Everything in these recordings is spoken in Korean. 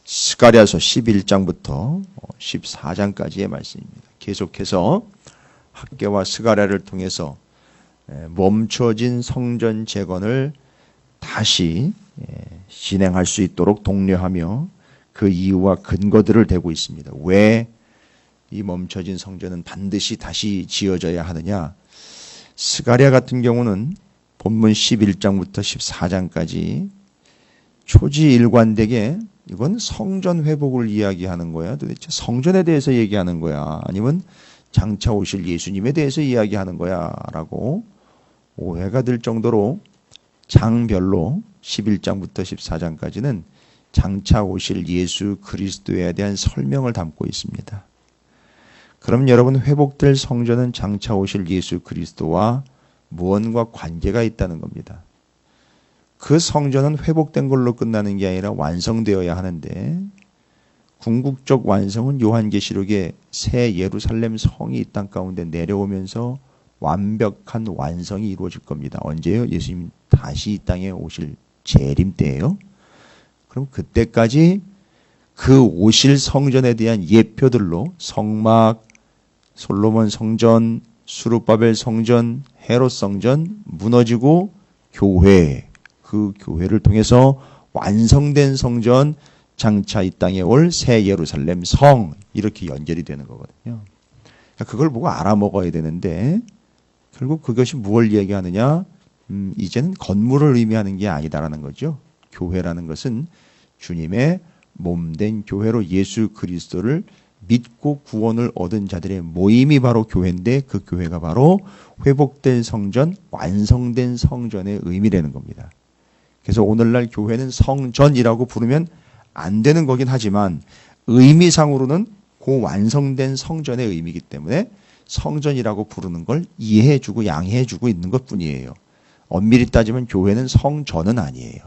스가랴서 11장부터 14장까지의 말씀입니다. 계속해서 학개와 스가랴를 통해서 멈춰진 성전 재건을 다시 진행할 수 있도록 독려하며 그 이유와 근거들을 대고 있습니다. 왜 이 멈춰진 성전은 반드시 다시 지어져야 하느냐? 스가랴 같은 경우는 본문 11장부터 14장까지 초지일관되게 이건 성전 회복을 이야기하는 거야? 도대체 성전에 대해서 얘기하는 거야? 아니면 장차 오실 예수님에 대해서 이야기하는 거야? 라고 오해가 들 정도로 장별로 11장부터 14장까지는 장차 오실 예수 그리스도에 대한 설명을 담고 있습니다. 그럼 여러분, 회복될 성전은 장차 오실 예수 그리스도와 무언가 관계가 있다는 겁니다. 그 성전은 회복된 걸로 끝나는 게 아니라 완성되어야 하는데, 궁극적 완성은 요한계시록에 새 예루살렘 성이 이 땅 가운데 내려오면서 완벽한 완성이 이루어질 겁니다. 언제요? 예수님 다시 이 땅에 오실 재림 때예요. 그럼 그때까지 그 오실 성전에 대한 예표들로 성막, 솔로몬 성전, 수룹바벨 성전, 헤롯 성전 무너지고 교회, 그 교회를 통해서 완성된 성전, 장차 이 땅에 올 새 예루살렘 성, 이렇게 연결이 되는 거거든요. 그걸 보고 알아먹어야 되는데 결국 그것이 무엇을 얘기하느냐? 이제는 건물을 의미하는 게 아니다라는 거죠. 교회라는 것은 주님의 몸된 교회로 예수 그리스도를 믿고 구원을 얻은 자들의 모임이 바로 교회인데, 그 교회가 바로 회복된 성전, 완성된 성전의 의미라는 겁니다. 그래서 오늘날 교회는 성전이라고 부르면 안 되는 거긴 하지만 의미상으로는 그 완성된 성전의 의미이기 때문에 성전이라고 부르는 걸 이해해주고 양해해주고 있는 것뿐이에요. 엄밀히 따지면 교회는 성전은 아니에요.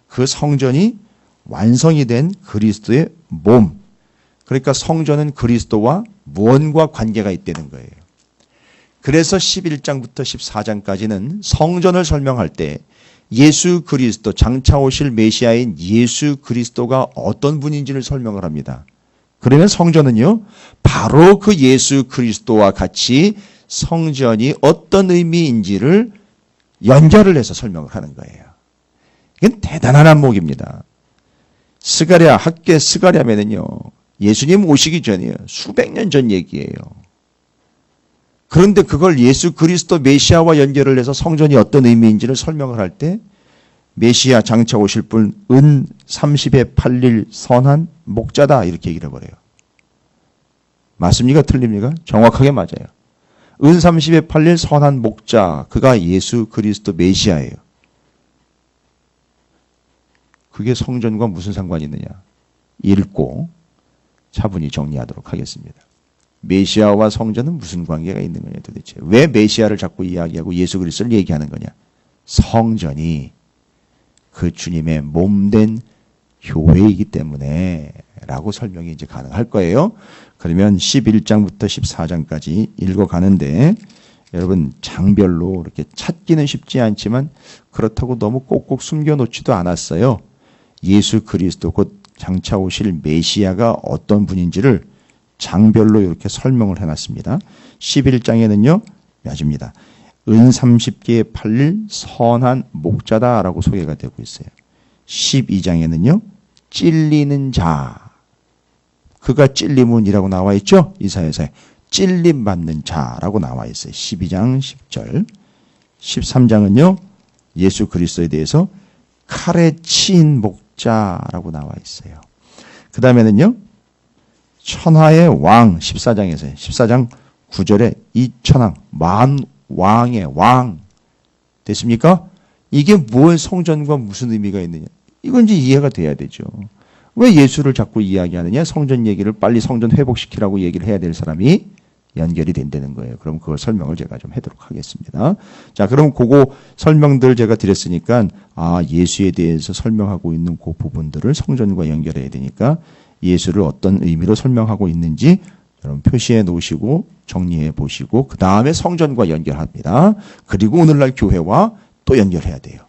그 성전이 완성이 된 그리스도의 몸, 그러니까 성전은 그리스도와 무언가 관계가 있다는 거예요. 그래서 11장부터 14장까지는 성전을 설명할 때 예수 그리스도, 장차 오실 메시아인 예수 그리스도가 어떤 분인지를 설명을 합니다. 그러면 성전은요, 바로 그 예수 그리스도와 같이 성전이 어떤 의미인지를 연결을 해서 설명을 하는 거예요. 이건 대단한 안목입니다. 스가랴, 학개 스가랴면은요, 예수님 오시기 전이에요. 수백 년 전 얘기예요. 그런데 그걸 예수 그리스도 메시아와 연결을 해서 성전이 어떤 의미인지를 설명을 할 때 메시아 장차 오실 분 은 30에 팔릴 선한 목자다, 이렇게 얘기를 해버려요. 맞습니까? 틀립니까? 정확하게 맞아요. 은 30에 팔릴 선한 목자, 그가 예수 그리스도 메시아예요. 그게 성전과 무슨 상관이 있느냐? 읽고 차분히 정리하도록 하겠습니다. 메시아와 성전은 무슨 관계가 있는 거냐 도대체? 왜 메시아를 자꾸 이야기하고 예수 그리스도를 얘기하는 거냐? 성전이 그 주님의 몸된 교회이기 때문에 라고 설명이 이제 가능할 거예요. 그러면 11장부터 14장까지 읽어가는데 여러분, 장별로 이렇게 찾기는 쉽지 않지만 그렇다고 너무 꼭꼭 숨겨놓지도 않았어요. 예수 그리스도 곧 장차 오실 메시아가 어떤 분인지를 장별로 이렇게 설명을 해놨습니다. 11장에는요, 맞습니다. 은 30개에 팔릴 선한 목자다라고 소개가 되고 있어요. 12장에는요, 찔리는 자, 그가 찔림은이라고 나와 있죠? 이사야서에 찔림 받는 자라고 나와 있어요. 12장 10절. 13장은요, 예수 그리스도에 대해서 칼에 치인 목자라고 나와 있어요. 그 다음에는요, 천하의 왕, 14장에서요. 14장 9절에 이 천왕, 만 왕의 왕. 됐습니까? 이게 뭘 성전과 무슨 의미가 있느냐? 이건 이제 이해가 돼야 되죠. 왜 예수를 자꾸 이야기하느냐? 성전 얘기를 빨리 성전 회복시키라고 얘기를 해야 될 사람이 연결이 된다는 거예요. 그럼 그걸 설명을 제가 좀 하도록 하겠습니다. 자, 그럼 그거 설명들 제가 드렸으니까, 예수에 대해서 설명하고 있는 그 부분들을 성전과 연결해야 되니까 예수를 어떤 의미로 설명하고 있는지 여러분 표시해 놓으시고 정리해 보시고 그 다음에 성전과 연결합니다. 그리고 오늘날 교회와 또 연결해야 돼요.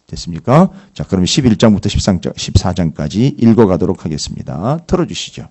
됐습니까? 자, 그럼 11장부터 14장까지 읽어가도록 하겠습니다. 틀어주시죠.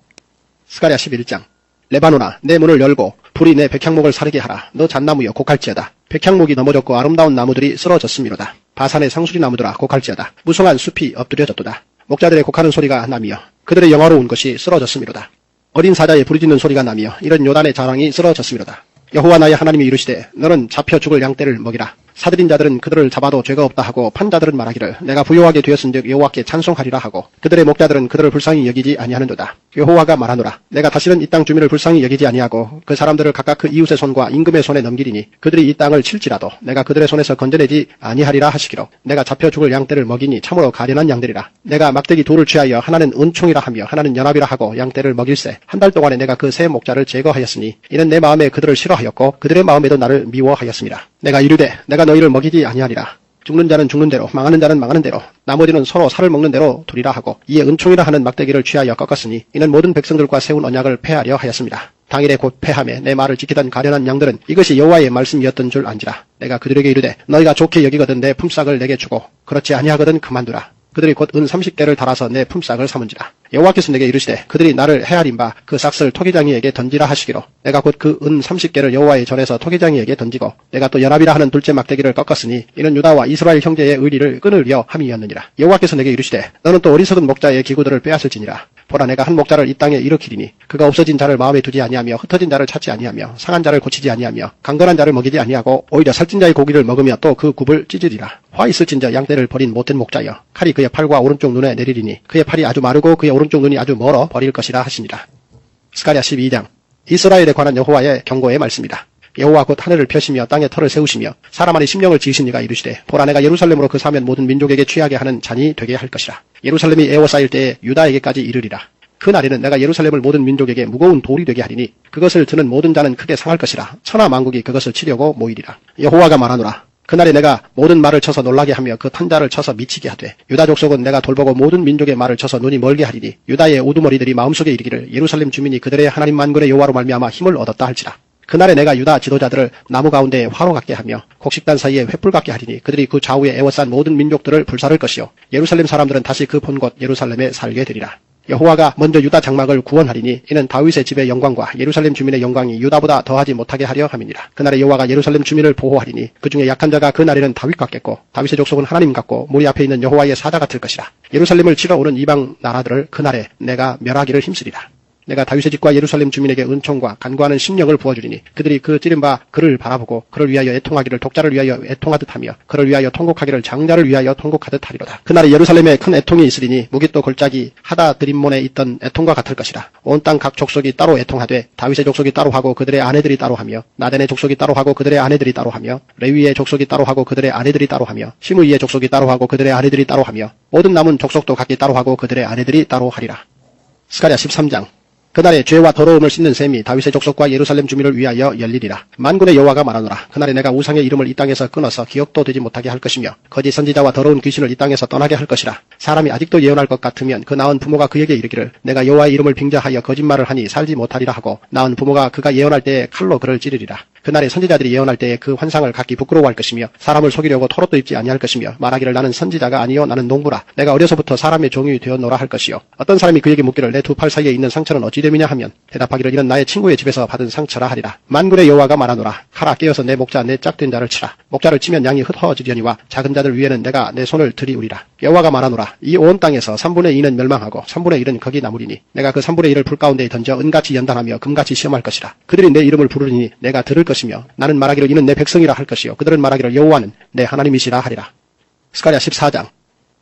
스가랴 11장. 레바노나 내 문을 열고 불이 내 백향목을 사르게 하라. 너 잣나무여 곡할지어다. 백향목이 넘어졌고 아름다운 나무들이 쓰러졌음이로다. 바산의 상수리 나무들아 곡할지어다. 무성한 숲이 엎드려졌도다. 목자들의 곡하는 소리가 나며 그들의 영화로운 것이 쓰러졌음이로다. 어린 사자의 부르짖는 소리가 나며 이런 요단의 자랑이 쓰러졌음이로다. 여호와 나의 하나님이 이르시되 너는 잡혀 죽을 양떼를 먹이라. 사들인 자들은 그들을 잡아도 죄가 없다 하고 판 자들은 말하기를 내가 부요하게 되었은즉 여호와께 찬송하리라 하고 그들의 목자들은 그들을 불쌍히 여기지 아니하는도다. 여호와가 말하노라. 내가 다시는 이 땅 주민을 불쌍히 여기지 아니하고 그 사람들을 각각 그 이웃의 손과 임금의 손에 넘기리니 그들이 이 땅을 칠지라도 내가 그들의 손에서 건져내지 아니하리라 하시기로 내가 잡혀 죽을 양떼를 먹이니 참으로 가련한 양들이라. 내가 막대기 돌을 취하여 하나는 은총이라 하며 하나는 연합이라 하고 양떼를 먹일세. 한 달 동안에 내가 그 세 목자를 제거하였으니 이는 내 마음에 그들을 싫어하였고 그들의 마음에도 나를 미워하였습니다. 내가 이르되 내가 너희를 먹이지 아니하리라. 죽는 자는 죽는 대로 망하는 자는 망하는 대로 나머지는 서로 살을 먹는 대로 두리라 하고 이에 은총이라 하는 막대기를 취하여 꺾었으니 이는 모든 백성들과 세운 언약을 폐하려 하였습니다. 당일에 곧 패하며 내 말을 지키던 가련한 양들은 이것이 여호와의 말씀이었던 줄 안지라. 내가 그들에게 이르되 너희가 좋게 여기거든 내 품삯을 내게 주고 그렇지 아니하거든 그만두라. 그들이 곧 은 30개를 달아서 내 품삯을 삼은지라. 여호와께서 내게 이르시되 그들이 나를 헤아린 바 그 삭을 토기장이에게 던지라 하시기로 내가 곧 그 은 30개를 여호와의 절에서 토기장이에게 던지고 내가 또 연합이라 하는 둘째 막대기를 꺾었으니 이는 유다와 이스라엘 형제의 의리를 끊으려 함이었느니라. 여호와께서 내게 이르시되 너는 또 어리석은 목자의 기구들을 빼앗을지니라. 보라 내가 한 목자를 이 땅에 일으키리니 그가 없어진 자를 마음에 두지 아니하며 흩어진 자를 찾지 아니하며 상한 자를 고치지 아니하며 강건한 자를 먹이지 아니하고 오히려 살찐 자의 고기를 먹으며 또 그 굽을 찢으리라. 화 있을진저 양떼를 버린 못된 목자여 칼이 그의 팔과 오른쪽 눈에 내리리니 그의 팔이 아주 마르고 그의 오른쪽 눈이 아주 멀어 버릴 것이라 하시니라. 스가랴 12장. 이스라엘에 관한 여호와의 경고의 말씀이다. 여호와 곧 하늘을 펴시며 땅에 터를 세우시며 사람 안에 심령을 지으신 이가 이르시되 보라 내가 예루살렘으로 그 사면 모든 민족에게 취하게 하는 잔이 되게 할 것이라. 예루살렘이 에워싸일 때에 유다에게까지 이르리라. 그 날에는 내가 예루살렘을 모든 민족에게 무거운 돌이 되게 하리니 그것을 드는 모든 자는 크게 상할 것이라. 천하 만국이 그것을 치려고 모이리라. 여호와가 말하노라. 그날에 내가 모든 말을 쳐서 놀라게 하며 그 탄자를 쳐서 미치게 하되 유다 족속은 내가 돌보고 모든 민족의 말을 쳐서 눈이 멀게 하리니 유다의 우두머리들이 마음속에 이르기를 예루살렘 주민이 그들의 하나님 만군의 여호와로 말미암아 힘을 얻었다 할지라. 그날에 내가 유다 지도자들을 나무 가운데에 화로 같게 하며 곡식단 사이에 횃불 같게 하리니 그들이 그 좌우에 에워싼 모든 민족들을 불사를 것이요 예루살렘 사람들은 다시 그 본 곳 예루살렘에 살게 되리라. 여호와가 먼저 유다 장막을 구원하리니 이는 다윗의 집의 영광과 예루살렘 주민의 영광이 유다보다 더하지 못하게 하려 함이니라. 그날에 여호와가 예루살렘 주민을 보호하리니 그 중에 약한 자가 그 날에는 다윗 같겠고 다윗의 족속은 하나님 같고 무리 앞에 있는 여호와의 사자 같을 것이라. 예루살렘을 치러 오는 이방 나라들을 그날에 내가 멸하기를 힘쓰리라. 내가 다윗의 집과 예루살렘 주민에게 은총과 간구하는 심령을 부어주리니 그들이 그 찌른 바 그를 바라보고 그를 위하여 애통하기를 독자를 위하여 애통하듯 하며 그를 위하여 통곡하기를 장자를 위하여 통곡하듯 하리로다. 그날에 예루살렘에 큰 애통이 있으리니 무기또 골짜기 하다 드림몬에 있던 애통과 같을 것이라. 온 땅 각 족속이 따로 애통하되 다윗의 족속이 따로 하고 그들의 아내들이 따로 하며 나단의 족속이 따로 하고 그들의 아내들이 따로 하며 레위의 족속이 따로 하고 그들의 아내들이 따로 하며 시므이의 족속이 따로 하고 그들의 아내들이 따로 하며 모든 남은 족속도 각기 따로 하고 그들의 아내들이 따로 하리라. 스가랴 13장. 그날에 죄와 더러움을 씻는 셈이 다윗의 족속과 예루살렘 주민을 위하여 열리리라. 만군의 여호와가 말하노라. 그날에 내가 우상의 이름을 이 땅에서 끊어서 기억도 되지 못하게 할 것이며 거짓 선지자와 더러운 귀신을 이 땅에서 떠나게 할 것이라. 사람이 아직도 예언할 것 같으면 그 낳은 부모가 그에게 이르기를 내가 여호와의 이름을 빙자하여 거짓말을 하니 살지 못하리라 하고 낳은 부모가 그가 예언할 때에 칼로 그를 찌르리라. 그날에 선지자들이 예언할 때에 그 환상을 각기 부끄러워할 것이며 사람을 속이려고 털옷도 입지 아니할 것이며 말하기를 나는 선지자가 아니요 나는 농부라. 내가 어려서부터 사람의 종이 되었노라 할 것이요. 어떤 사람이 그에게 묻기를 내 두 팔 사이에 있는 상처는 어찌 됨이냐 하면 대답하기를 이는 나의 친구의 집에서 받은 상처라 하리라. 만군의 여호와가 말하노라. 하라 깨어서 내 목자 내 짝된 자를 치라. 목자를 치면 양이 흩어지려니와 작은 자들 위에는 내가 내 손을 들이우리라. 여호와가 말하노라. 이 온 땅에서 3분의 2는 멸망하고 3분의 1은 거기 남으리니 내가 그 3분의 1을 불 가운데에 던져 은같이 연단하며 금같이 시험할 것이라. 그들이 내 이름을 부르니 내가 들을 것이며 나는 말하기를 이는 내 백성이라 할 것이요 그들은 말하기를 여호와는 내 하나님이시라 하리라. 스가랴 14장.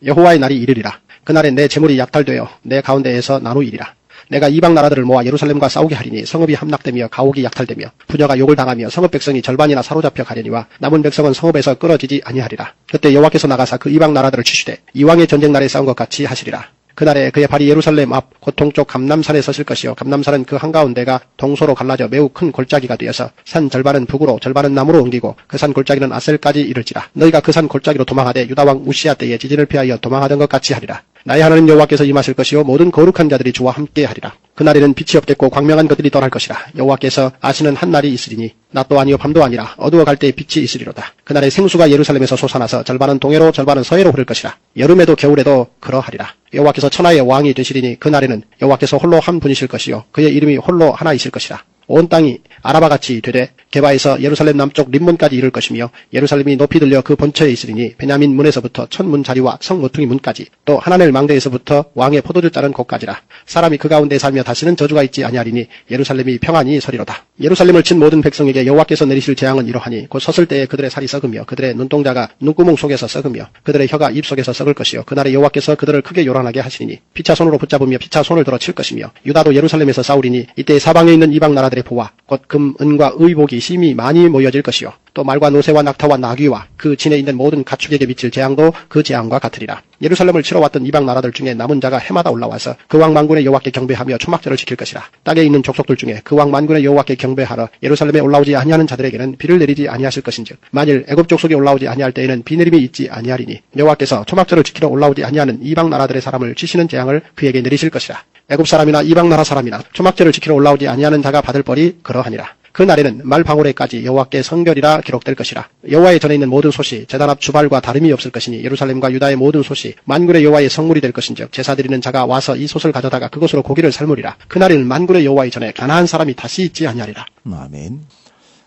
여호와의 날이 이르리라. 그날에 내 재물이 약탈되어 내 가운데에서 나누이리라. 내가 이방 나라들을 모아 예루살렘과 싸우게 하리니 성읍이 함락되며 가옥이 약탈되며 부녀가 욕을 당하며 성읍 백성이 절반이나 사로잡혀 가려니와 남은 백성은 성읍에서 끊어지지 아니하리라. 그때 여호와께서 나가사 그 이방 나라들을 치시되 이왕의 전쟁 날에 싸운 것 같이 하시리라. 그날에 그의 발이 예루살렘 앞 곧 동쪽 감남산에 서실 것이요 감남산은 그 한가운데가 동서로 갈라져 매우 큰 골짜기가 되어서 산 절반은 북으로 절반은 남으로 옮기고 그 산 골짜기는 아셀까지 이를지라. 너희가 그 산 골짜기로 도망하되 유다왕 우시아 때에 지진을 피하여 도망하던 것 같이 하리라. 나의 하나님 여호와께서 임하실 것이요 모든 거룩한 자들이 주와 함께 하리라. 그날에는 빛이 없겠고 광명한 것들이 떠날 것이라. 여호와께서 아시는 한 날이 있으리니 낮도 아니요 밤도 아니라 어두워 갈 때에 빛이 있으리로다. 그날에 생수가 예루살렘에서 솟아나서 절반은 동해로 절반은 서해로 흐를 것이라. 여름에도 겨울에도 그러하리라. 여호와께서 천하의 왕이 되시리니 그날에는 여호와께서 홀로 한 분이실 것이요 그의 이름이 홀로 하나이실 것이라. 온 땅이 아라바같이 되되 게바에서 예루살렘 남쪽 림문까지 이를 것이며 예루살렘이 높이 들려 그 본처에 있으리니 베냐민 문에서부터 천문 자리와 성 모퉁이 문까지 또 하나넬 망대에서부터 왕의 포도주 자른 곳까지라. 사람이 그 가운데 살며 다시는 저주가 있지 아니하리니 예루살렘이 평안히 서리로다. 예루살렘을 친 모든 백성에게 여호와께서 내리실 재앙은 이러하니 곧 섰을 때에 그들의 살이 썩으며 그들의 눈동자가 눈구멍 속에서 썩으며 그들의 혀가 입 속에서 썩을 것이요 그날에 여호와께서 그들을 크게 요란하게 하시리니 피차 손으로 붙잡으며 피차 손을 들어 칠 것이며 유다도 예루살렘에서 싸우리니 이때 사방에 있는 이방 나라들의 보화 곧 금, 은과 의복이 심히 많이 모여질 것이요 또 말과 노새와 낙타와 나귀와 그 진에 있는 모든 가축에게 미칠 재앙도 그 재앙과 같으리라. 예루살렘을 치러 왔던 이방 나라들 중에 남은 자가 해마다 올라와서 그 왕 만군의 여호와께 경배하며 초막절을 지킬 것이라. 땅에 있는 족속들 중에 그 왕 만군의 여호와께 경배하러 예루살렘에 올라오지 아니하는 자들에게는 비를 내리지 아니하실 것인즉 만일 애굽 족속이 올라오지 아니할 때에는 비 내림이 있지 아니하리니 여호와께서 초막절을 지키러 올라오지 아니하는 이방 나라들의 사람을 치시는 재앙을 그에게 내리실 것이라. 애굽 사람이나 이방 나라 사람이나 초막절을 지키러 올라오지 아니하는 자가 받을 벌이 그러하니라. 그 날에는 말방울에까지 여호와께 성결이라 기록될 것이라. 여호와의 전에 있는 모든 솥이 제단 앞 주발과 다름이 없을 것이니 예루살렘과 유다의 모든 솥이 만군의 여호와의 성물이 될 것인즉 제사 드리는 자가 와서 이 솥을 가져다가 그곳으로 고기를 삶으리라. 그날에는 만군의 여호와의 전에 가나안 사람이 다시 있지 아니하리라. 아멘.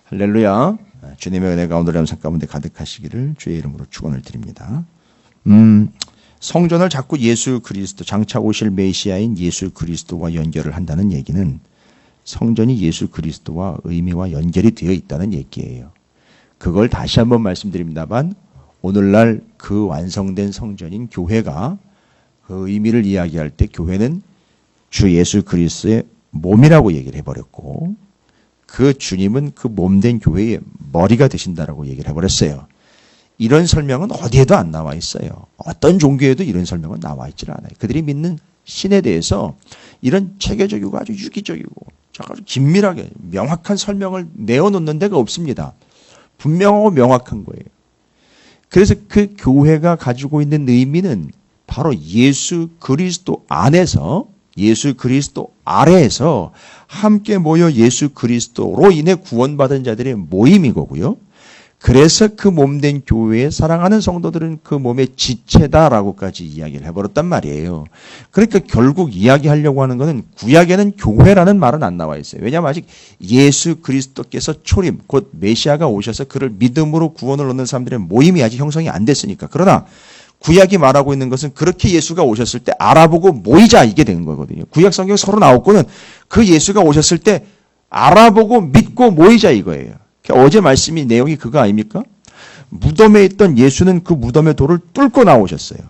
할렐루야. 주님의 은혜가 오늘의 영상 가운데 가득하시기를 주의 이름으로 축원을 드립니다. 성전을 자꾸 예수 그리스도, 장차 오실 메시아인 예수 그리스도와 연결을 한다는 얘기는 성전이 예수 그리스도와 의미와 연결이 되어 있다는 얘기예요. 그걸 다시 한번 말씀드립니다만 오늘날 그 완성된 성전인 교회가 그 의미를 이야기할 때 교회는 주 예수 그리스도의 몸이라고 얘기를 해버렸고 그 주님은 그 몸된 교회의 머리가 되신다라고 얘기를 해버렸어요. 이런 설명은 어디에도 안 나와 있어요. 어떤 종교에도 이런 설명은 나와 있질 않아요. 그들이 믿는 신에 대해서 이런 체계적이고 아주 유기적이고 아주 긴밀하게 명확한 설명을 내어놓는 데가 없습니다. 분명하고 명확한 거예요. 그래서 그 교회가 가지고 있는 의미는 바로 예수 그리스도 안에서 예수 그리스도 아래에서 함께 모여 예수 그리스도로 인해 구원받은 자들의 모임이고요. 그래서 그 몸된 교회에 사랑하는 성도들은 그 몸의 지체다라고까지 이야기를 해버렸단 말이에요. 그러니까 결국 이야기하려고 하는 것은 구약에는 교회라는 말은 안 나와 있어요. 왜냐하면 아직 예수 그리스도께서 초림, 곧 메시아가 오셔서 그를 믿음으로 구원을 얻는 사람들의 모임이 아직 형성이 안 됐으니까. 그러나 구약이 말하고 있는 것은 그렇게 예수가 오셨을 때 알아보고 모이자 이게 되는 거거든요. 구약 성경 39권은 그 예수가 오셨을 때 알아보고 믿고 모이자 이거예요. 어제 말씀이 내용이 그거 아닙니까? 무덤에 있던 예수는 그 무덤의 돌을 뚫고 나오셨어요.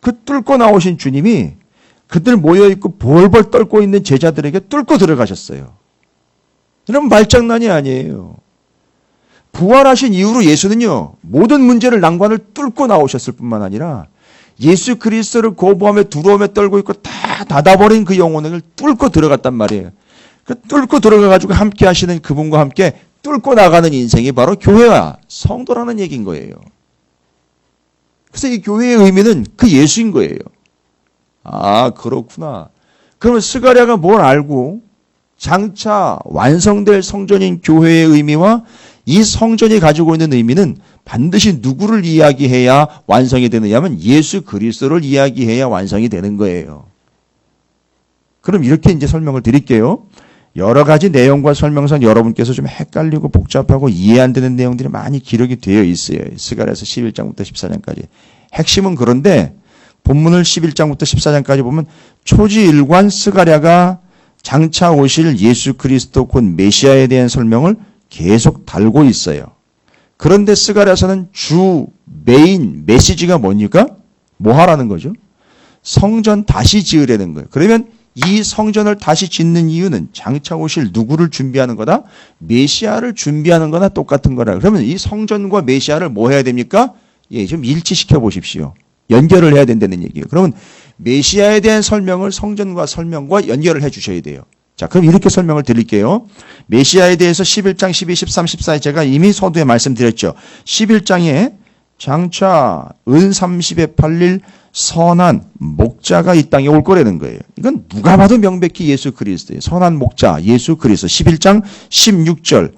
그 뚫고 나오신 주님이 그들 모여있고 벌벌 떨고 있는 제자들에게 뚫고 들어가셨어요. 이런 말장난이 아니에요. 부활하신 이후로 예수는요, 모든 문제를 난관을 뚫고 나오셨을 뿐만 아니라 예수 그리스도를 거부하며 두려움에 떨고 있고 다 닫아버린 그 영혼을 뚫고 들어갔단 말이에요. 그 뚫고 들어가가지고 함께 하시는 그분과 함께 뚫고 나가는 인생이 바로 교회와 성도라는 얘기인 거예요. 그래서 이 교회의 의미는 그 예수인 거예요. 아, 그렇구나. 그러면 스가랴가 뭘 알고 장차 완성될 성전인 교회의 의미와 이 성전이 가지고 있는 의미는 반드시 누구를 이야기해야 완성이 되느냐 하면 예수 그리스도를 이야기해야 완성이 되는 거예요. 그럼 이렇게 이제 설명을 드릴게요. 여러 가지 내용과 설명상 여러분께서 좀 헷갈리고 복잡하고 이해 안 되는 내용들이 많이 기록이 되어 있어요. 스가랴서 11장부터 14장까지. 핵심은 그런데 본문을 11장부터 14장까지 보면 초지일관 스가랴가 장차 오실 예수 그리스도 곧 메시아에 대한 설명을 계속 달고 있어요. 그런데 스가랴서는 주 메인 메시지가 뭡니까? 뭐 하라는 거죠? 성전 다시 지으려는 거예요. 그러면 이 성전을 다시 짓는 이유는 장차 오실 누구를 준비하는 거다? 메시아를 준비하는 거나 똑같은 거라. 그러면 이 성전과 메시아를 뭐 해야 됩니까? 예, 좀 일치시켜 보십시오. 연결을 해야 된다는 얘기예요. 그러면 메시아에 대한 설명을 성전과 설명과 연결을 해 주셔야 돼요. 자, 그럼 이렇게 설명을 드릴게요. 메시아에 대해서 11장, 12, 13, 14에 제가 이미 서두에 말씀드렸죠. 11장에 장차 은 30에 팔릴 선한 목자가 이 땅에 올 거라는 거예요. 이건 누가 봐도 명백히 예수 그리스도예요. 선한 목자 예수 그리스도. 11장 16절.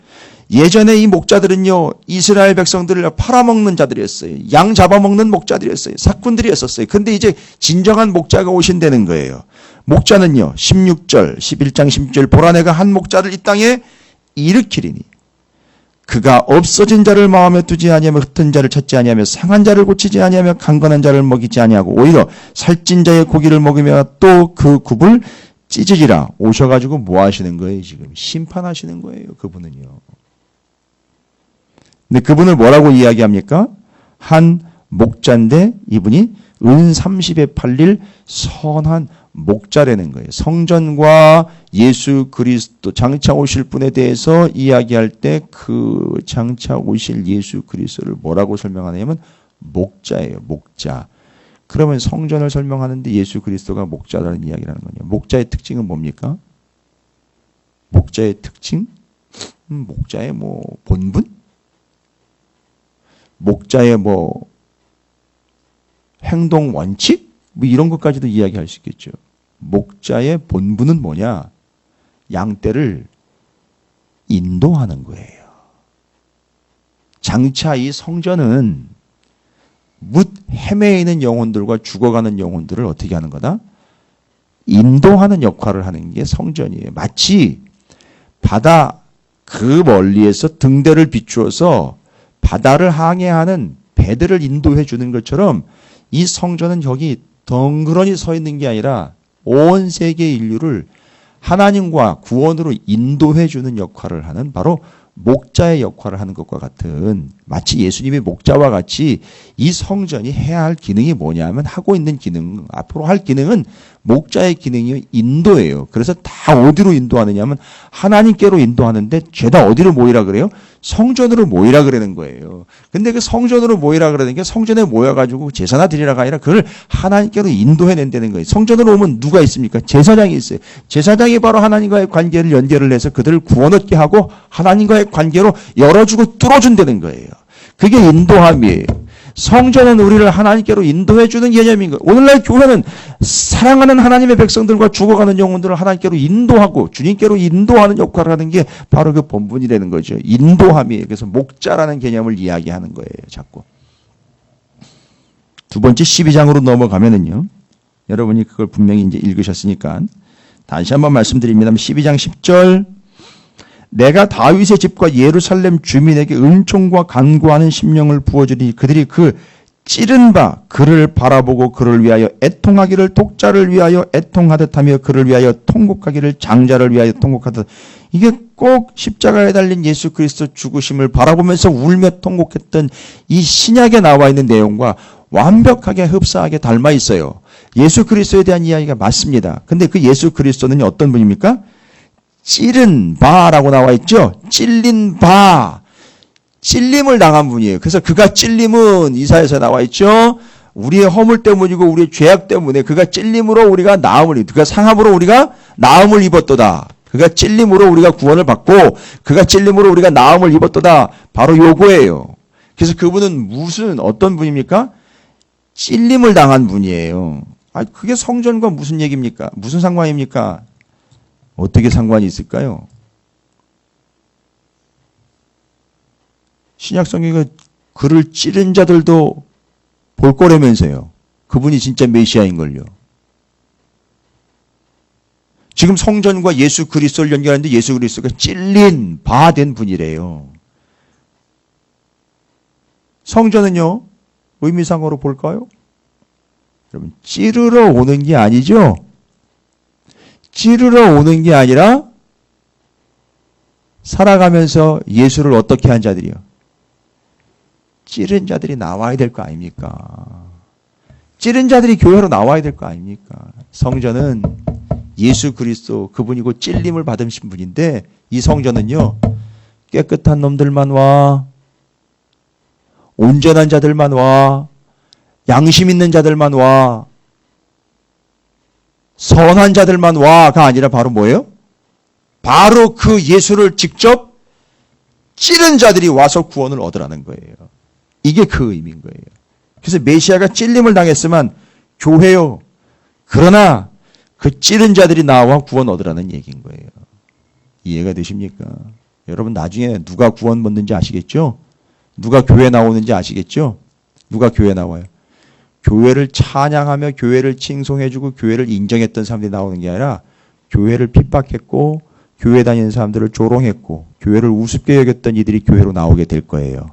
예전에 이 목자들은요, 이스라엘 백성들을 팔아먹는 자들이었어요. 양 잡아먹는 목자들이었어요. 사꾼들이었었어요. 근데 이제 진정한 목자가 오신다는 거예요. 목자는요, 16절, 11장 16절, 보라 내가 한 목자를 이 땅에 일으키리니 그가 없어진 자를 마음에 두지 아니하며 흩은 자를 찾지 아니하며 상한 자를 고치지 아니하며 강건한 자를 먹이지 아니하고 오히려 살찐 자의 고기를 먹으며 또 그 굽을 찢으리라. 오셔가지고 뭐 하시는 거예요? 지금 심판하시는 거예요. 그분은요. 근데 그분을 뭐라고 이야기합니까? 한 목자인데 이분이 은 30에 팔릴 선한 목자라는 거예요. 성전과 예수 그리스도 장차 오실 분에 대해서 이야기할 때 그 장차 오실 예수 그리스도를 뭐라고 설명하냐면 목자예요. 목자. 그러면 성전을 설명하는데 예수 그리스도가 목자라는 이야기를 하는 거예요. 목자의 특징은 뭡니까? 목자의 특징? 목자의 뭐 본분? 목자의 뭐 행동 원칙? 뭐 이런 것까지도 이야기할 수 있겠죠. 목자의 본분은 뭐냐? 양떼를 인도하는 거예요. 장차 이 성전은 묻 헤매에 있는 영혼들과 죽어가는 영혼들을 어떻게 하는 거다? 인도하는 역할을 하는 게 성전이에요. 마치 바다 그 멀리에서 등대를 비추어서 바다를 항해하는 배들을 인도해 주는 것처럼 이 성전은 여기 덩그러니 서 있는 게 아니라 온 세계 인류를 하나님과 구원으로 인도해 주는 역할을 하는 바로 목자의 역할을 하는 것과 같은, 마치 예수님의 목자와 같이 이 성전이 해야 할 기능이 뭐냐면, 하고 있는 기능, 앞으로 할 기능은 목자의 기능이 인도예요. 그래서 다 어디로 인도하느냐면 하나님께로 인도하는데, 죄다 어디로 모이라 그래요? 성전으로 모이라 그러는 거예요. 근데 그 성전으로 모이라 그러는 게 성전에 모여가지고 제사나 드리라가 아니라 그걸 하나님께로 인도해낸다는 거예요. 성전으로 오면 누가 있습니까? 제사장이 있어요. 제사장이 바로 하나님과의 관계를 연결을 해서 그들을 구원 얻게 하고 하나님과의 관계로 열어주고 뚫어준다는 거예요. 그게 인도함이에요. 성전은 우리를 하나님께로 인도해주는 개념인 거예요. 오늘날 교회는 사랑하는 하나님의 백성들과 죽어가는 영혼들을 하나님께로 인도하고 주님께로 인도하는 역할을 하는 게 바로 그 본분이 되는 거죠. 인도함이에요. 그래서 목자라는 개념을 이야기하는 거예요. 자꾸. 두 번째 12장으로 넘어가면은요. 여러분이 그걸 분명히 이제 읽으셨으니까 다시 한번 말씀드립니다. 12장 10절. 내가 다윗의 집과 예루살렘 주민에게 은총과 간구하는 심령을 부어주니 그들이 그 찌른 바 그를 바라보고 그를 위하여 애통하기를 독자를 위하여 애통하듯 하며 그를 위하여 통곡하기를 장자를 위하여 통곡하듯. 이게 꼭 십자가에 달린 예수 그리스도 죽으심을 바라보면서 울며 통곡했던 이 신약에 나와 있는 내용과 완벽하게 흡사하게 닮아 있어요. 예수 그리스도에 대한 이야기가 맞습니다. 근데 그 예수 그리스도는 어떤 분입니까? 찌른 바라고 나와 있죠. 찔린 바, 찔림을 당한 분이에요. 그래서 그가 찔림은 이사야서 나와 있죠. 우리의 허물 때문이고 우리의 죄악 때문에 그가 찔림으로 우리가 나음을, 그가 상함으로 우리가 나음을 입었도다. 그가 찔림으로 우리가 구원을 받고 그가 찔림으로 우리가 나음을 입었도다. 바로 요거예요. 그래서 그분은 무슨 어떤 분입니까? 찔림을 당한 분이에요. 그게 성전과 무슨 얘기입니까? 무슨 상관입니까? 어떻게 상관이 있을까요? 신약성경에 그를 찌른 자들도 볼 거라면서요. 그분이 진짜 메시아인걸요. 지금 성전과 예수 그리스도를 연결하는데 예수 그리스도가 찔린 바 된 분이래요. 성전은요, 의미상으로 볼까요? 여러분, 찌르러 오는 게 아니죠? 찌르러 오는 게 아니라 살아가면서 예수를 어떻게 한 자들이요? 찌른 자들이 나와야 될 거 아닙니까? 찌른 자들이 교회로 나와야 될 거 아닙니까? 성전은 예수 그리스도 그분이고 찔림을 받으신 분인데 이 성전은요, 깨끗한 놈들만 와, 온전한 자들만 와, 양심 있는 자들만 와, 선한 자들만 와가 아니라 바로 뭐예요? 바로 그 예수를 직접 찌른 자들이 와서 구원을 얻으라는 거예요. 이게 그 의미인 거예요. 그래서 메시아가 찔림을 당했으면 교회요. 그러나 그 찌른 자들이 나와 구원 얻으라는 얘기인 거예요. 이해가 되십니까? 여러분 나중에 누가 구원 받는지 아시겠죠? 누가 교회 나오는지 아시겠죠? 누가 교회 나와요? 교회를 찬양하며 교회를 칭송해주고 교회를 인정했던 사람들이 나오는 게 아니라 교회를 핍박했고 교회 다니는 사람들을 조롱했고 교회를 우습게 여겼던 이들이 교회로 나오게 될 거예요.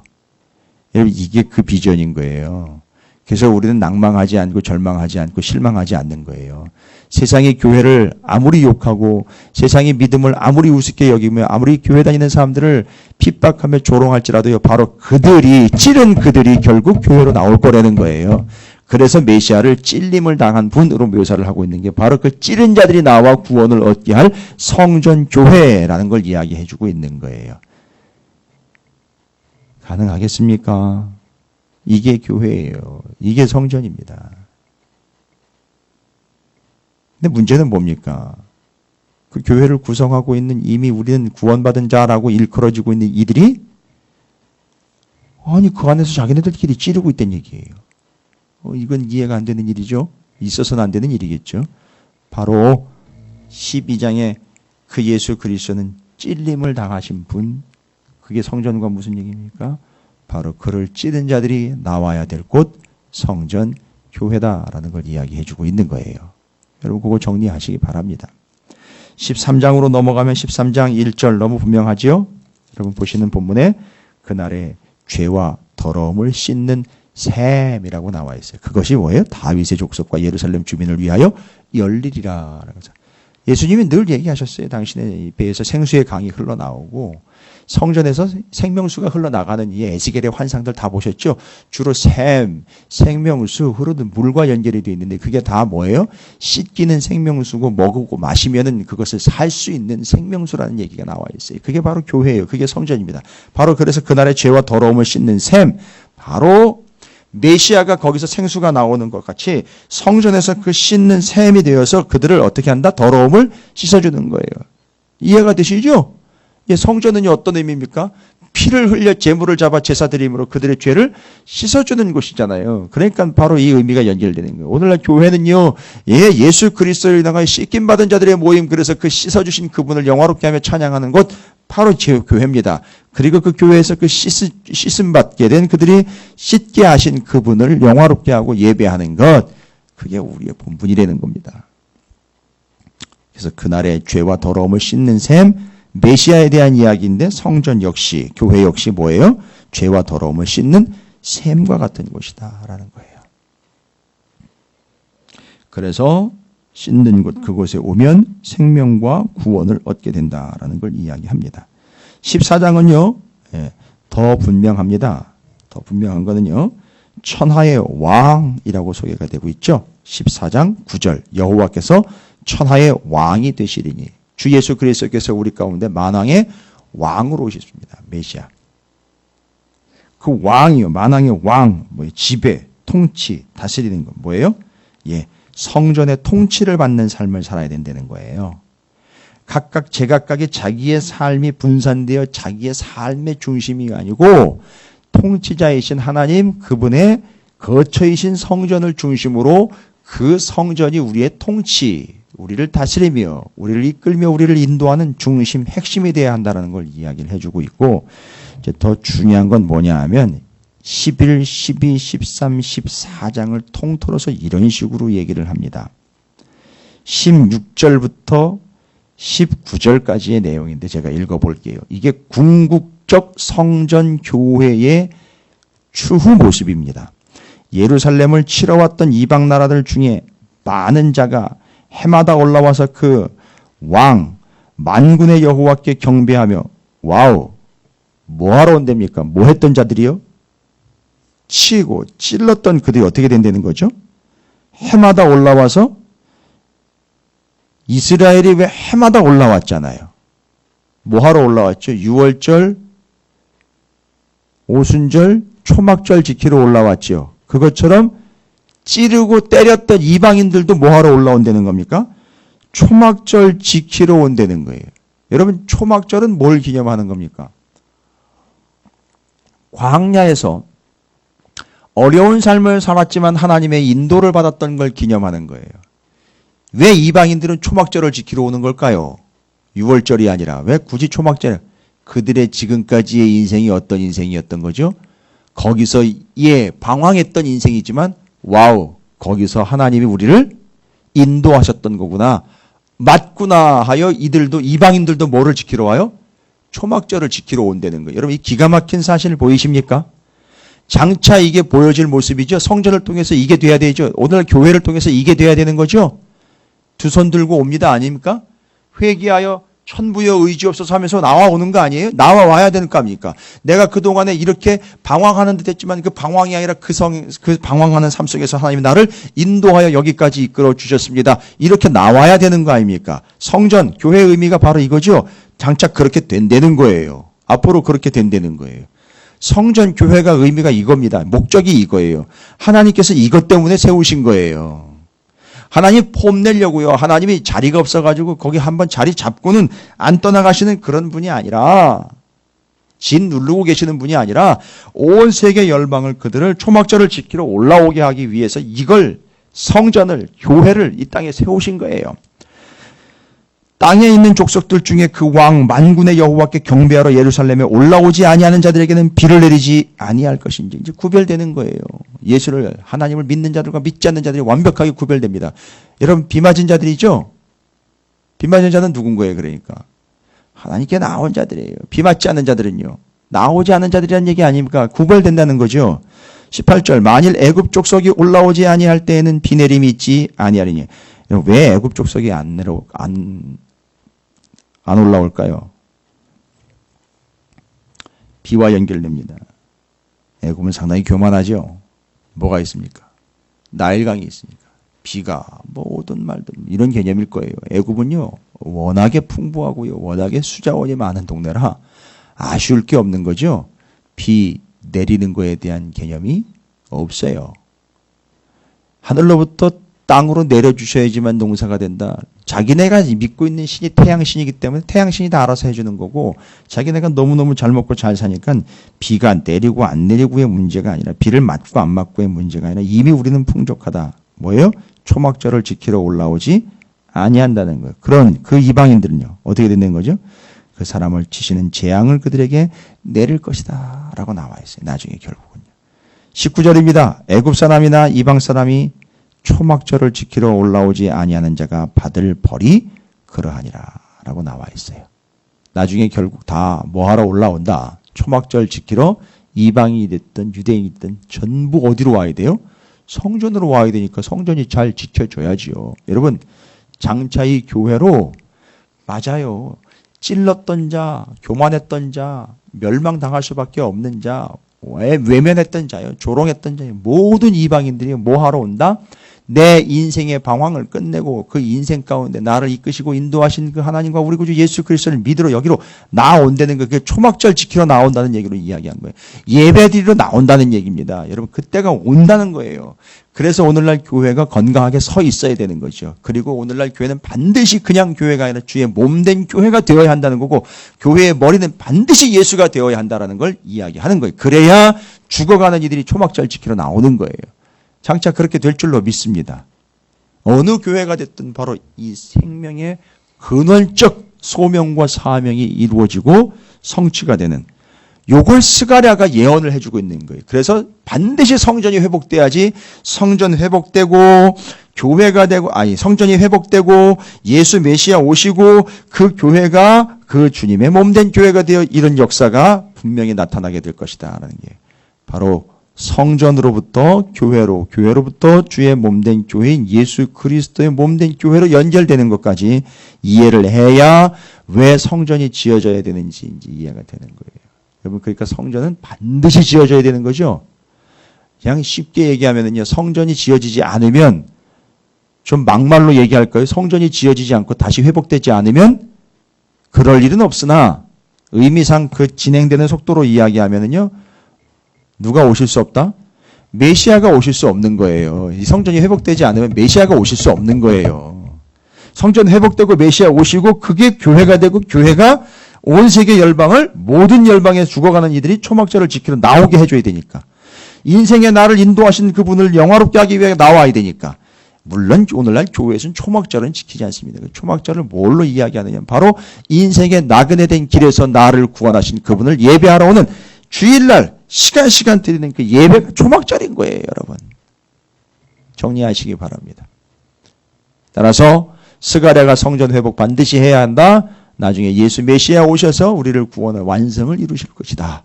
여러분 이게 그 비전인 거예요. 그래서 우리는 낭망하지 않고 절망하지 않고 실망하지 않는 거예요. 세상이 교회를 아무리 욕하고 세상이 믿음을 아무리 우습게 여기며 아무리 교회 다니는 사람들을 핍박하며 조롱할지라도요. 바로 그들이 찌른 그들이 결국 교회로 나올 거라는 거예요. 그래서 메시아를 찔림을 당한 분으로 묘사를 하고 있는 게 바로 그 찌른 자들이 나와 구원을 얻게 할 성전교회라는 걸 이야기해 주고 있는 거예요. 가능하겠습니까? 이게 교회예요. 이게 성전입니다. 근데 문제는 뭡니까? 그 교회를 구성하고 있는 이미 우리는 구원받은 자라고 일컬어지고 있는 이들이 아니 그 안에서 자기네들끼리 찌르고 있다는 얘기예요. 이건 이해가 안 되는 일이죠. 있어서는 안 되는 일이겠죠. 바로 12장에 그 예수 그리스도는 찔림을 당하신 분, 그게 성전과 무슨 얘기입니까? 바로 그를 찌른 자들이 나와야 될 곳 성전 교회다라는 걸 이야기해 주고 있는 거예요. 여러분 그거 정리하시기 바랍니다. 13장으로 넘어가면 13장 1절 너무 분명하지요? 여러분 보시는 본문에 그날의 죄와 더러움을 씻는 샘이라고 나와 있어요. 그것이 뭐예요? 다윗의 족속과 예루살렘 주민을 위하여 열리리라. 예수님이 늘 얘기하셨어요. 당신의 배에서 생수의 강이 흘러나오고 성전에서 생명수가 흘러나가는 이 에스겔의 환상들 다 보셨죠? 주로 샘, 생명수, 흐르는 물과 연결이 되어 있는데 그게 다 뭐예요? 씻기는 생명수고 먹고 마시면은 그것을 살 수 있는 생명수라는 얘기가 나와 있어요. 그게 바로 교회예요. 그게 성전입니다. 바로 그래서 그날의 죄와 더러움을 씻는 샘, 바로 메시아가 거기서 생수가 나오는 것 같이 성전에서 그 씻는 샘이 되어서 그들을 어떻게 한다? 더러움을 씻어주는 거예요. 이해가 되시죠? 성전은요 어떤 의미입니까? 피를 흘려 제물을 잡아 제사드림으로 그들의 죄를 씻어주는 곳이잖아요. 그러니까 바로 이 의미가 연결되는 거예요. 오늘날 교회는요, 예수 그리스도를 인하여 씻김 받은 자들의 모임, 그래서 그 씻어주신 그분을 영화롭게 하며 찬양하는 곳, 바로 제 교회입니다. 그리고 그 교회에서 그 씻음 받게 된 그들이 씻게 하신 그분을 영화롭게 하고 예배하는 것, 그게 우리의 본분이라는 겁니다. 그래서 그날의 죄와 더러움을 씻는 셈, 메시아에 대한 이야기인데 성전 역시 교회 역시 뭐예요? 죄와 더러움을 씻는 샘과 같은 곳이다라는 거예요. 그래서 씻는 곳 그곳에 오면 생명과 구원을 얻게 된다라는 걸 이야기합니다. 14장은요. 더 분명합니다. 더 분명한 거는요. 천하의 왕이라고 소개가 되고 있죠. 14장 9절 여호와께서 천하의 왕이 되시리니 주 예수 그리스도께서 우리 가운데 만왕의 왕으로 오셨습니다. 메시아. 그 왕이요. 만왕의 왕, 지배, 통치, 다스리는 건 뭐예요? 성전의 통치를 받는 삶을 살아야 된다는 거예요. 각각 제각각의 자기의 삶이 분산되어 자기의 삶의 중심이 아니고 통치자이신 하나님 그분의 거처이신 성전을 중심으로 그 성전이 우리의 통치, 우리를 다스리며 우리를 이끌며 우리를 인도하는 중심, 핵심이 되어야 한다는 걸 이야기를 해주고 있고 이제 더 중요한 건 뭐냐 하면 11, 12, 13, 14장을 통틀어서 이런 식으로 얘기를 합니다. 16절부터 19절까지의 내용인데 제가 읽어볼게요. 이게 궁극적 성전교회의 추후 모습입니다. 예루살렘을 치러왔던 이방 나라들 중에 많은 자가 해마다 올라와서 그 왕, 만군의 여호와께 경배하며 와우, 뭐하러 온답니까? 뭐 했던 자들이요? 치고 찔렀던 그들이 어떻게 된다는 거죠? 해마다 올라와서 이스라엘이 왜 해마다 올라왔잖아요. 뭐하러 올라왔죠? 6월절, 오순절, 초막절 지키러 올라왔죠. 그것처럼 찌르고 때렸던 이방인들도 뭐하러 올라온다는 겁니까? 초막절 지키러 온다는 거예요. 여러분 초막절은 뭘 기념하는 겁니까? 광야에서 어려운 삶을 살았지만 하나님의 인도를 받았던 걸 기념하는 거예요. 왜 이방인들은 초막절을 지키러 오는 걸까요? 6월절이 아니라 왜 굳이 초막절? 그들의 지금까지의 인생이 어떤 인생이었던 거죠? 거기서 방황했던 인생이지만 와우, 거기서 하나님이 우리를 인도하셨던 거구나. 맞구나 하여 이방인들도 뭐를 지키러 와요? 초막절을 지키러 온다는 거예요. 여러분 이 기가 막힌 사실 보이십니까? 장차 이게 보여질 모습이죠. 성전을 통해서 이게 돼야 되죠. 오늘 교회를 통해서 이게 돼야 되는 거죠. 두 손 들고 옵니다 아닙니까? 회개하여 천부여 의지 없어서 하면서 나와오는 거 아니에요? 나와와야 되는 거 아닙니까? 내가 그동안에 이렇게 방황하는 듯 했지만 그 방황이 아니라 그 방황하는 삶 속에서 하나님이 나를 인도하여 여기까지 이끌어 주셨습니다. 이렇게 나와야 되는 거 아닙니까? 성전, 교회의 의미가 바로 이거죠. 장차 그렇게 된다는 거예요. 앞으로 그렇게 된다는 거예요. 성전, 교회가 의미가 이겁니다. 목적이 이거예요. 하나님께서 이것 때문에 세우신 거예요. 하나님 폼내려고요. 하나님이 자리가 없어가지고 거기 한번 자리 잡고는 안 떠나가시는 그런 분이 아니라 진 누르고 계시는 분이 아니라 온 세계 열방을 그들을 초막절을 지키러 올라오게 하기 위해서 이걸 성전을 교회를 이 땅에 세우신 거예요. 땅에 있는 족속들 중에 그 왕 만군의 여호와께 경배하러 예루살렘에 올라오지 아니하는 자들에게는 비를 내리지 아니할 것인지 이제 구별되는 거예요. 예수를 하나님을 믿는 자들과 믿지 않는 자들이 완벽하게 구별됩니다. 여러분 비 맞은 자들이죠? 비 맞은 자는 누군 거예요? 그러니까 하나님께 나온 자들이에요. 비 맞지 않는 자들은요. 나오지 않은 자들이라는 얘기 아닙니까? 구별된다는 거죠. 18절 만일 애굽 족속이 올라오지 아니할 때에는 비 내림이 있지 아니하리니. 왜 애굽 족속이 안 올라올까요? 비와 연결됩니다. 애굽은 상당히 교만하죠. 뭐가 있습니까? 나일강이 있으니까. 비가 뭐 오든 말든 이런 개념일 거예요. 애굽은요 워낙에 풍부하고요 워낙에 수자원이 많은 동네라 아쉬울 게 없는 거죠. 비 내리는 거에 대한 개념이 없어요. 하늘로부터 땅으로 내려주셔야지만 농사가 된다. 자기네가 믿고 있는 신이 태양신이기 때문에 태양신이 다 알아서 해주는 거고 자기네가 너무너무 잘 먹고 잘 사니까 비가 내리고 안 내리고의 문제가 아니라 비를 맞고 안 맞고의 문제가 아니라 이미 우리는 풍족하다. 뭐예요? 초막절을 지키러 올라오지 아니한다는 거예요. 그런 그 이방인들은요. 어떻게 된다는 거죠? 그 사람을 치시는 재앙을 그들에게 내릴 것이다 라고 나와 있어요. 나중에 결국은요. 19절입니다. 애굽 사람이나 이방 사람이 초막절을 지키러 올라오지 아니하는 자가 받을 벌이 그러하니라 라고 나와 있어요. 나중에 결국 다 뭐하러 올라온다. 초막절 지키러 이방인이 됐든 유대인이 됐든 전부 어디로 와야 돼요? 성전으로 와야 되니까 성전이 잘 지켜줘야지요. 여러분 장차 이 교회로 맞아요. 찔렀던 자, 교만했던 자, 멸망당할 수밖에 없는 자, 외면했던 자요, 조롱했던 자요, 모든 이방인들이 뭐하러 온다? 내 인생의 방황을 끝내고 그 인생 가운데 나를 이끄시고 인도하신 그 하나님과 우리 구주 예수 그리스도를 믿으러 여기로 나온다는 거, 그게 초막절 지키러 나온다는 얘기로 이야기한 거예요. 예배드리러 나온다는 얘기입니다. 여러분 그때가 온다는 거예요. 그래서 오늘날 교회가 건강하게 서 있어야 되는 거죠. 그리고 오늘날 교회는 반드시 그냥 교회가 아니라 주의 몸된 교회가 되어야 한다는 거고 교회의 머리는 반드시 예수가 되어야 한다는 걸 이야기하는 거예요. 그래야 죽어가는 이들이 초막절 지키러 나오는 거예요. 장차 그렇게 될 줄로 믿습니다. 어느 교회가 됐든 바로 이 생명의 근원적 소명과 사명이 이루어지고 성취가 되는 요걸 스가랴가 예언을 해주고 있는 거예요. 그래서 반드시 성전이 회복돼야지 성전 회복되고 교회가 되고 성전이 회복되고 예수 메시아 오시고 그 교회가 그 주님의 몸된 교회가 되어 이런 역사가 분명히 나타나게 될 것이다 라는 게 바로 성전으로부터 교회로, 교회로부터 주의 몸된 교회인 예수 그리스도의 몸된 교회로 연결되는 것까지 이해를 해야 왜 성전이 지어져야 되는지 이제 이해가 되는 거예요. 여러분 그러니까 성전은 반드시 지어져야 되는 거죠. 그냥 쉽게 얘기하면요, 성전이 지어지지 않으면 좀 막말로 얘기할 거예요. 성전이 지어지지 않고 다시 회복되지 않으면 그럴 일은 없으나 의미상 그 진행되는 속도로 이야기하면요. 누가 오실 수 없다? 메시아가 오실 수 없는 거예요. 이 성전이 회복되지 않으면 메시아가 오실 수 없는 거예요. 성전 회복되고 메시아 오시고 그게 교회가 되고 교회가 온 세계 열방을 모든 열방에 죽어가는 이들이 초막절을 지키러 나오게 해줘야 되니까. 인생의 나를 인도하신 그분을 영화롭게 하기 위해 나와야 되니까. 물론 오늘날 교회에서는 초막절은 지키지 않습니다. 그 초막절을 뭘로 이야기하느냐? 바로 인생의 나그네 된 길에서 나를 구원하신 그분을 예배하러 오는 주일날 시간 드리는 그 예배가 초막절인 거예요, 여러분. 정리하시기 바랍니다. 따라서 스가랴가 성전 회복 반드시 해야 한다. 나중에 예수 메시아 오셔서 우리를 구원할 완성을 이루실 것이다.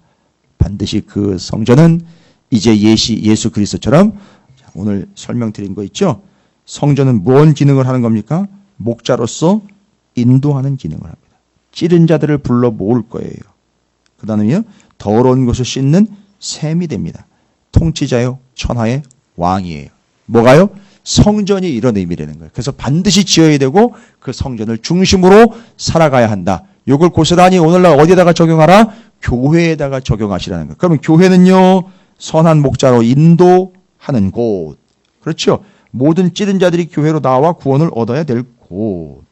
반드시 그 성전은 이제 예수 그리스도처럼 오늘 설명드린 거 있죠? 성전은 뭔 기능을 하는 겁니까? 목자로서 인도하는 기능을 합니다. 찌른 자들을 불러 모을 거예요. 그 다음에요, 더러운 것을 씻는 셈이 됩니다. 통치자요, 천하의 왕이에요. 뭐가요? 성전이 이런 의미라는 거예요. 그래서 반드시 지어야 되고 그 성전을 중심으로 살아가야 한다. 이걸 고스란히 오늘날 어디에다가 적용하라? 교회에다가 적용하시라는 거예요. 그러면 교회는요, 선한 목자로 인도하는 곳. 그렇죠? 모든 찌른 자들이 교회로 나와 구원을 얻어야 될 곳.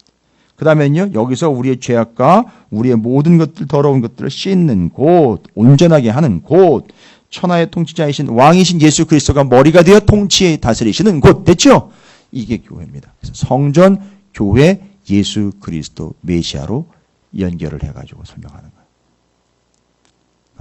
그 다음에는요, 여기서 우리의 죄악과 우리의 모든 것들, 더러운 것들을 씻는 곳, 온전하게 하는 곳, 천하의 통치자이신 왕이신 예수 그리스도가 머리가 되어 통치에 다스리시는 곳. 됐죠? 이게 교회입니다. 그래서 성전, 교회, 예수 그리스도 메시아로 연결을 해가지고 설명하는 거예요.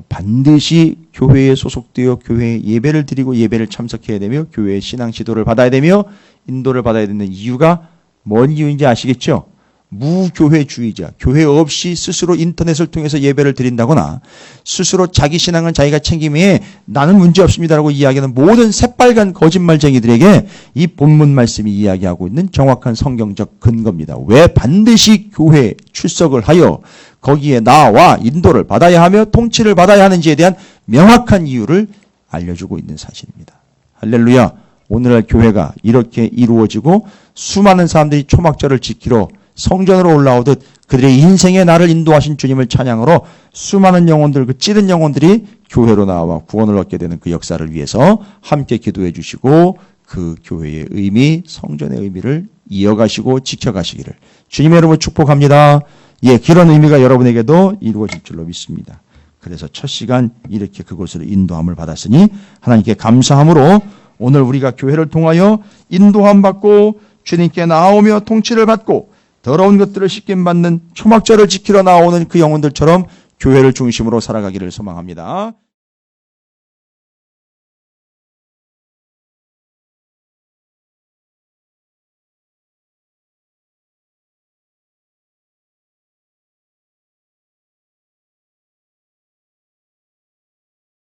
반드시 교회에 소속되어 교회에 예배를 드리고 예배를 참석해야 되며 교회의 신앙 지도를 받아야 되며 인도를 받아야 되는 이유가 뭔 이유인지 아시겠죠? 무교회주의자, 교회 없이 스스로 인터넷을 통해서 예배를 드린다거나 스스로 자기 신앙은 자기가 챙김에 나는 문제없습니다라고 이야기하는 모든 새빨간 거짓말쟁이들에게 이 본문 말씀이 이야기하고 있는 정확한 성경적 근거입니다. 왜 반드시 교회에 출석을 하여 거기에 나와 인도를 받아야 하며 통치를 받아야 하는지에 대한 명확한 이유를 알려주고 있는 사실입니다. 할렐루야. 오늘날 교회가 이렇게 이루어지고 수많은 사람들이 초막절을 지키러 성전으로 올라오듯 그들의 인생의 나를 인도하신 주님을 찬양으로 수많은 영혼들, 그 찌든 영혼들이 교회로 나와 구원을 얻게 되는 그 역사를 위해서 함께 기도해 주시고 그 교회의 의미, 성전의 의미를 이어가시고 지켜가시기를 주님의 이름으로 축복합니다. 예, 그런 의미가 여러분에게도 이루어질 줄로 믿습니다. 그래서 첫 시간 이렇게 그곳으로 인도함을 받았으니 하나님께 감사함으로 오늘 우리가 교회를 통하여 인도함 받고 주님께 나오며 통치를 받고 더러운 것들을 씻김 받는 초막절을 지키러 나오는 그 영혼들처럼 교회를 중심으로 살아가기를 소망합니다.